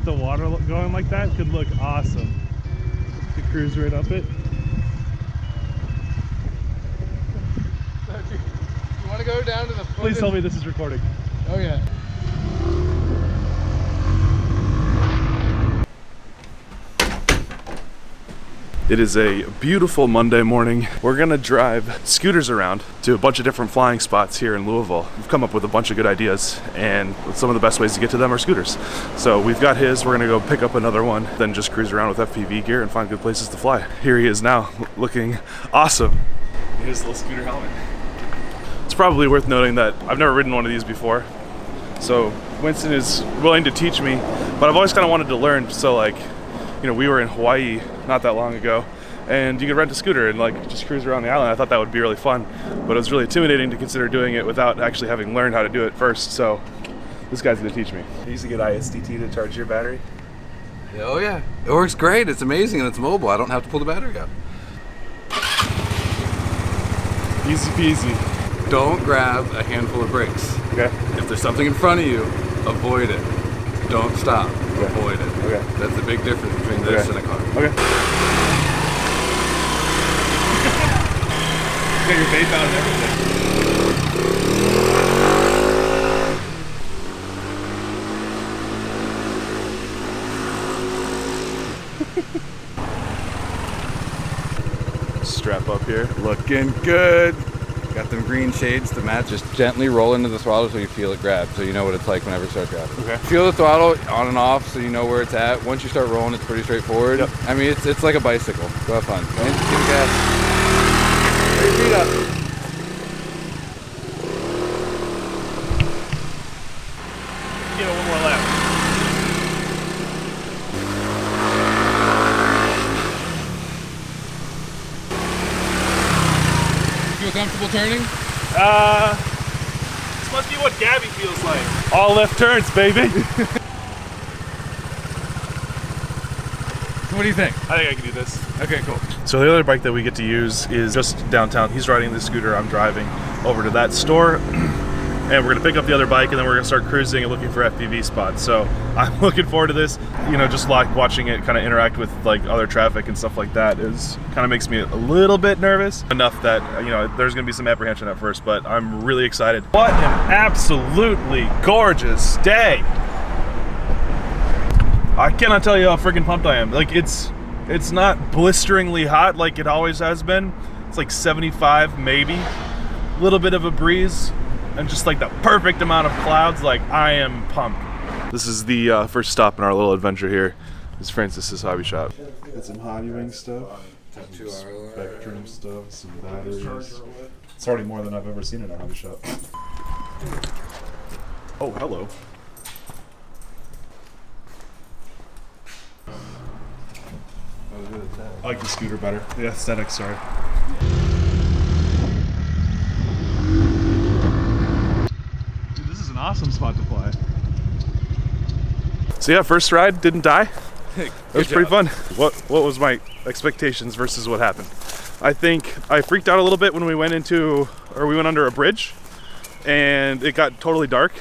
the water going like that could look awesome. To cruise right up it. You want to go down to the foot? Please tell me this is recording. Oh yeah. It is a beautiful Monday morning. We're gonna drive scooters around to a bunch of different flying spots here in Louisville. We've come up with a bunch of good ideas, and some of the best ways to get to them are scooters. So we've got his, we're gonna go pick up another one, then just cruise around with FPV gear and find good places to fly. Here he is now, looking awesome. His little scooter helmet. It's probably worth noting that I've never ridden one of these before. So Winston is willing to teach me, but I've always kind of wanted to learn. So like, you know, we were in Hawaii not that long ago, and you could rent a scooter and like just cruise around the island. I thought that would be really fun, but it was really intimidating to consider doing it without actually having learned how to do it first. So this guy's gonna teach me. You used to get ISDT to charge your battery? Oh yeah, it works great. It's amazing and it's mobile. I don't have to pull the battery out. Easy peasy. Don't grab a handful of brakes. Okay. If there's something in front of you, avoid it. Don't stop. Okay. Avoid it. Okay. That's the big difference between this and a car. Okay. You got your vape out and everything. Strap up here. Looking good. Got them green shades to match. Just gently roll into the throttle so you feel it grab, so you know what it's like whenever you start grabbing. Okay. Feel the throttle on and off so you know where it's at. Once you start rolling, it's pretty straightforward. Yep. I mean, it's like a bicycle. Go have fun. Right? Just give it gas. Put your feet up. Give it one more lap. Feel comfortable turning? This must be what Gabby feels like. All left turns, baby. So what do you think? I think I can do this. Okay, cool. So the other bike that we get to use is just downtown. He's riding the scooter, I'm driving over to that store. And we're gonna pick up the other bike and then we're gonna start cruising and looking for FPV spots. So I'm looking forward to this. You know, just like watching it kind of interact with like other traffic and stuff like that is kind of makes me a little bit nervous. Enough that, you know, there's gonna be some apprehension at first, but I'm really excited. What an absolutely gorgeous day. I cannot tell you how freaking pumped I am. Like it's not blisteringly hot like it always has been. It's like 75 maybe. A little bit of a breeze and just like the perfect amount of clouds. Like I am pumped. This is the first stop in our little adventure here. This is Francis's hobby shop. Got some hobby wing stuff, some spectrum stuff, some batteries. It's already more than I've ever seen in a hobby shop. Oh, hello. I like the scooter better. The aesthetic, sorry. Dude, this is an awesome spot to fly. So yeah, first ride, didn't die. It was pretty fun. job. What was my expectations versus what happened? I think I freaked out a little bit when we went under a bridge and it got totally dark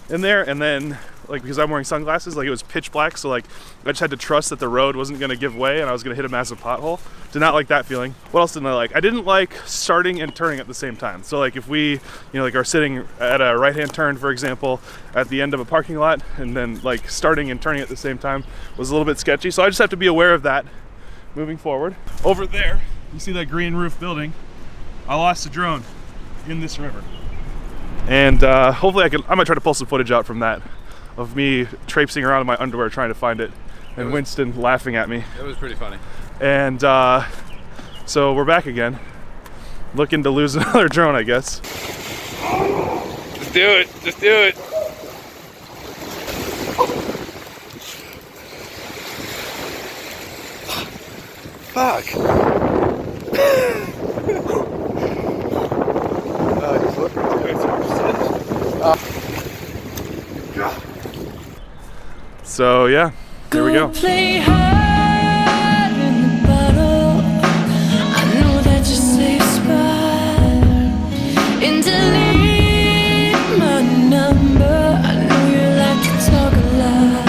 in there, and then like because I'm wearing sunglasses, like it was pitch black, so like I just had to trust that the road wasn't gonna give way and I was gonna hit a massive pothole. Did not like that feeling. What else didn't I like? I didn't like starting and turning at the same time. So like if we, you know, like are sitting at a right-hand turn, for example, at the end of a parking lot, and then like starting and turning at the same time was a little bit sketchy. So I just have to be aware of that moving forward. Over there, you see that green roof building? I lost a drone in this river. And hopefully I might try to pull some footage out from that, of me traipsing around in my underwear trying to find it, and Winston laughing at me. It was pretty funny. And so we're back again, looking to lose another drone, I guess. Just do it. Just do it. Fuck. So yeah, here we go. Play hard in the bottle. I know that's your safe spot. And delete my number. I know you like to talk a lot.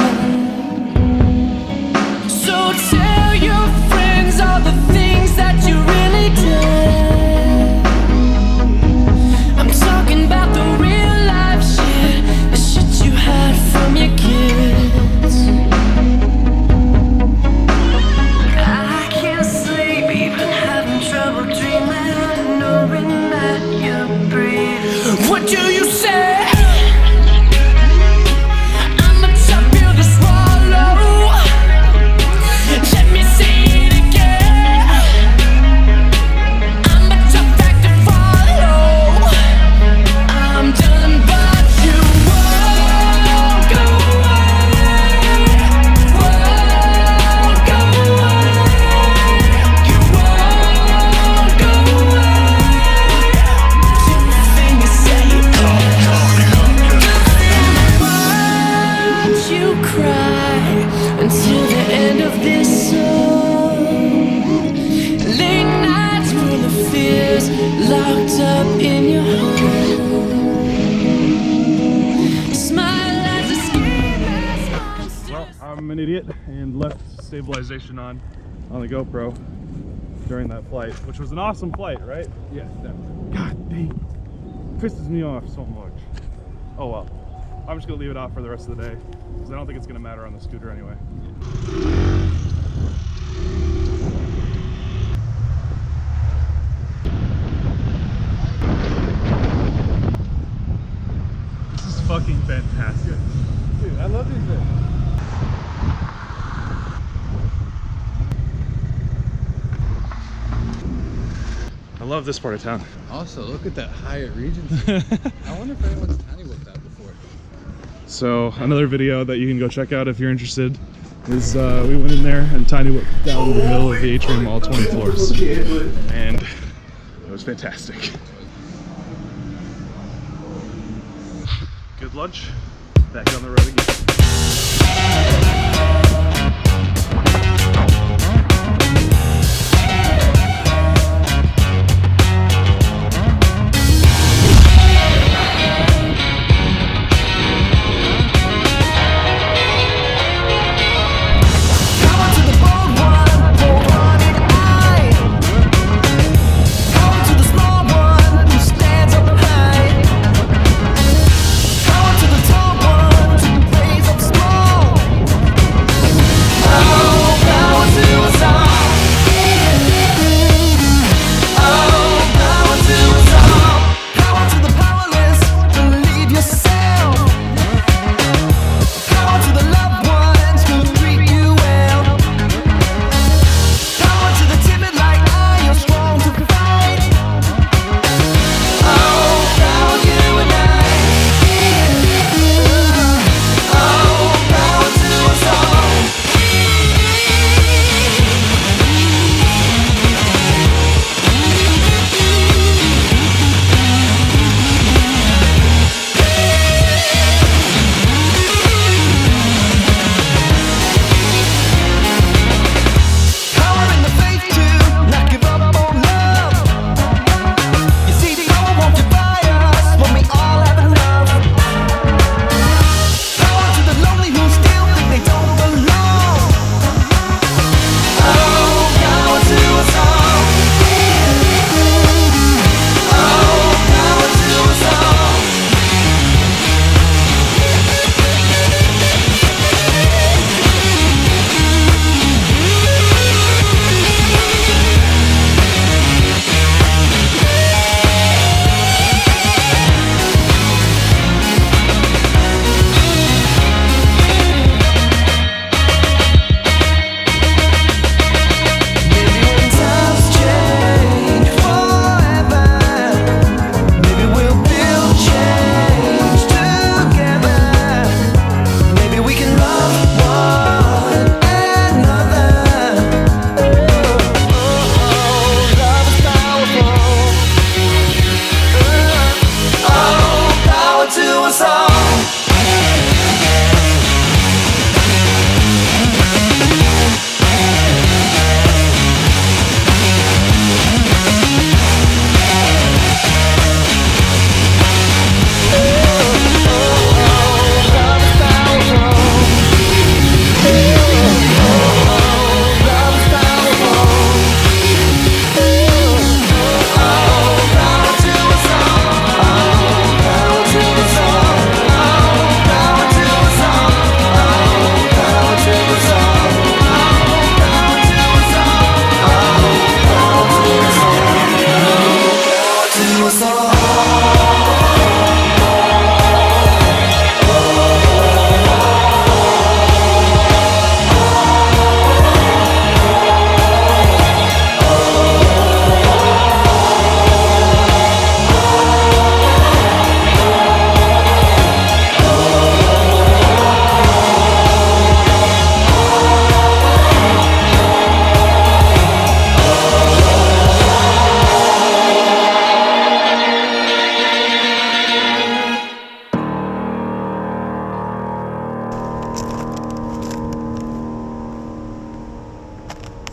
I'm an idiot and left stabilization on the GoPro during that flight, which was an awesome flight, right? Yes, definitely. God dang, pisses me off so much. Oh well, I'm just gonna leave it off for the rest of the day because I don't think it's gonna matter on the scooter anyway. This is fucking fantastic. Dude, I love these things. I love this part of town. Also, look at that Hyatt Regency. I wonder if anyone's tiny whipped that before. So another video that you can go check out if you're interested is we went in there and tiny whipped down the middle of the atrium, all 20 floors, and it was fantastic. Good lunch. Back on the road again.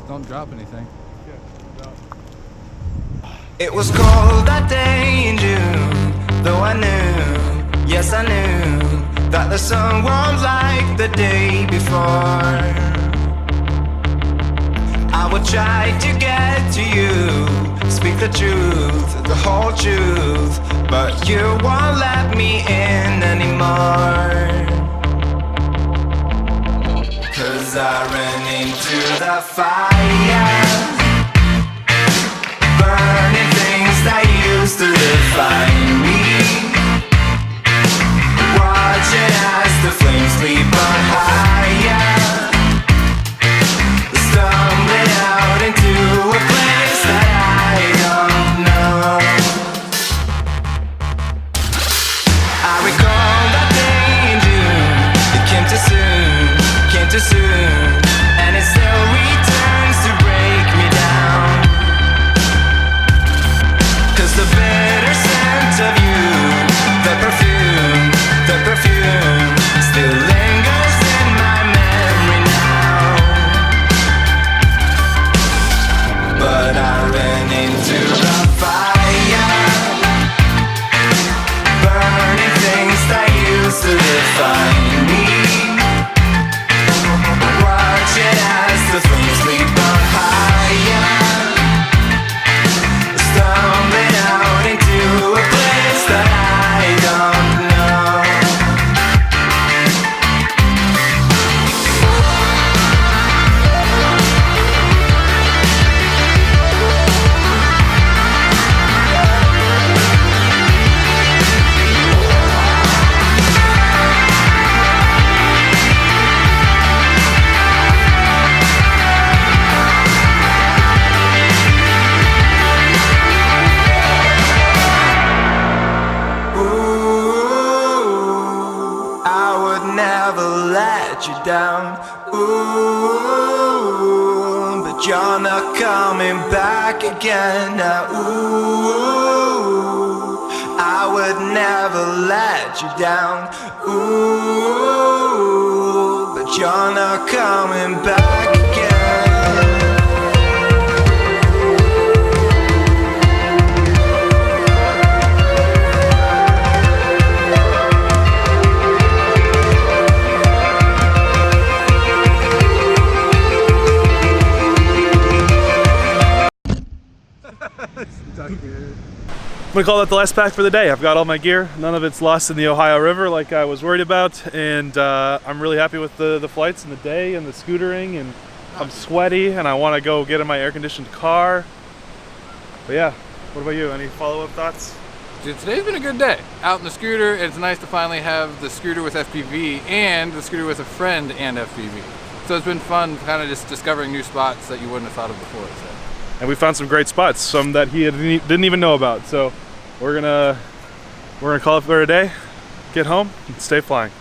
Don't drop anything. It was cold that day in June, though I knew, yes I knew, that the sun warmed like the day before. speak the truth, the whole truth, but you won't let me in anymore. 'Cause I ran into the fire, burning things that used to define me. Watching as the flames leap on higher, stumbling out into a place that I don't know. I recall that day in June. It came too soon, and it still returns to break me down. 'Cause the bitter scent of you, the perfume still lingers in my memory now. But I ran into the fire, burning things that used to define me. Watching as the flames leap on higher, stumbling out into a place that I don't know. You down, ooh, but you're not coming back again now, ooh, I would never let you down, ooh, but you're not coming back again. I'm gonna call that the last pack for the day. I've got all my gear. None of it's lost in the Ohio River like I was worried about, and I'm really happy with the flights and the day and the scootering, and I'm sweaty and I want to go get in my air-conditioned car. But yeah, what about you? Any follow-up thoughts? Dude, today's been a good day. Out in the scooter, it's nice to finally have the scooter with FPV and the scooter with a friend and FPV. So it's been fun kind of just discovering new spots that you wouldn't have thought of before. So. And we found some great spots, some that he didn't even know about. So we're gonna call it for a day, get home, and stay flying.